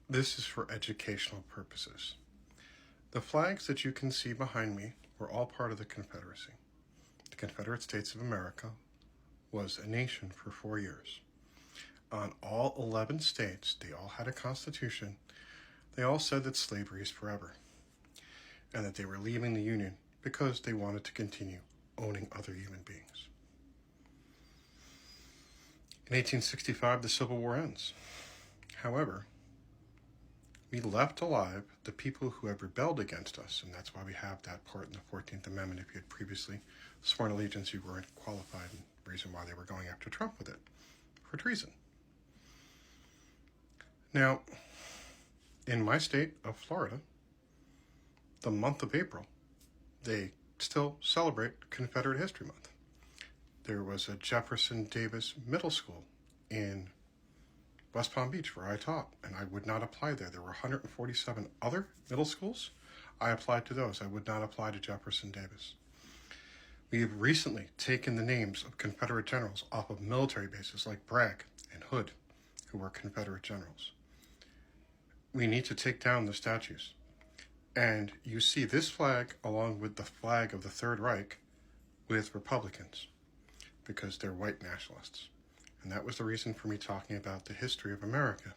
This is for educational purposes. The flags that you can see behind me were all part of the Confederacy. The Confederate States of America was a nation for 4 years. On all 11 states, they all had a constitution. They all said that slavery is forever and that they were leaving the Union because they wanted to continue owning other human beings. In 1865, the Civil War ends. However, we left alive the people who had rebelled against us, and that's why we have that part in the 14th Amendment. If you had previously sworn allegiance, you weren't qualified, and the reason why they were going after Trump with it, for treason. Now, in my state of Florida, the month of April, they still celebrate Confederate History Month. There was a Jefferson Davis Middle School in West Palm Beach where I taught, and I would not apply there. There were 147 other middle schools. I applied to those. I would not apply to Jefferson Davis. We have recently taken the names of Confederate generals off of military bases like Bragg and Hood, who were Confederate generals. We need to take down the statues. And you see this flag along with the flag of the Third Reich with Republicans because they're white nationalists. And that was the reason for me talking about the history of America,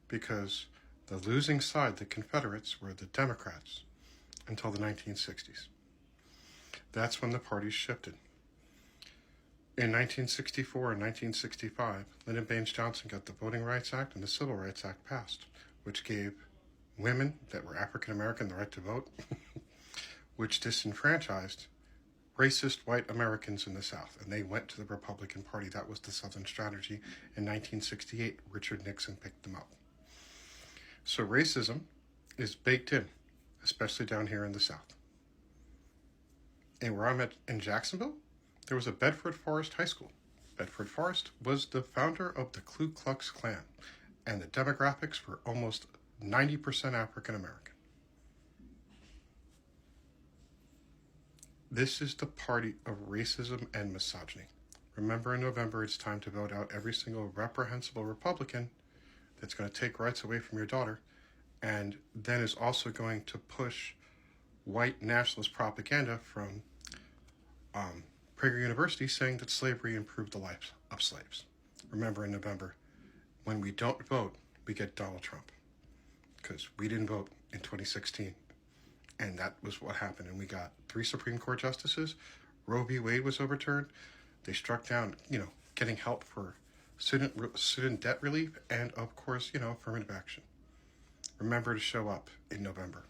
because the losing side, the Confederates, were the Democrats until the 1960s. That's when the parties shifted. In 1964 and 1965, Lyndon Baines Johnson got the Voting Rights Act and the Civil Rights Act passed, which gave women that were African American the right to vote, which disenfranchised racist white Americans in the South, and they went to the Republican Party. That was the Southern strategy. In 1968, Richard Nixon picked them up. So racism is baked in, especially down here in the South. And where I'm at in Jacksonville, there was a Bedford Forest High School. Bedford Forest was the founder of the Ku Klux Klan, and the demographics were almost 90% African American. This is the party of racism and misogyny. Remember, in November, it's time to vote out every single reprehensible Republican that's going to take rights away from your daughter, and then is also going to push white nationalist propaganda from Prager University saying that slavery improved the lives of slaves. Remember, in November, when we don't vote, we get Donald Trump, because we didn't vote in 2016. And that was what happened. And we got 3 Supreme Court justices. Roe v. Wade was overturned. They struck down, getting help for student debt relief and, of course, affirmative action. Remember to show up in November.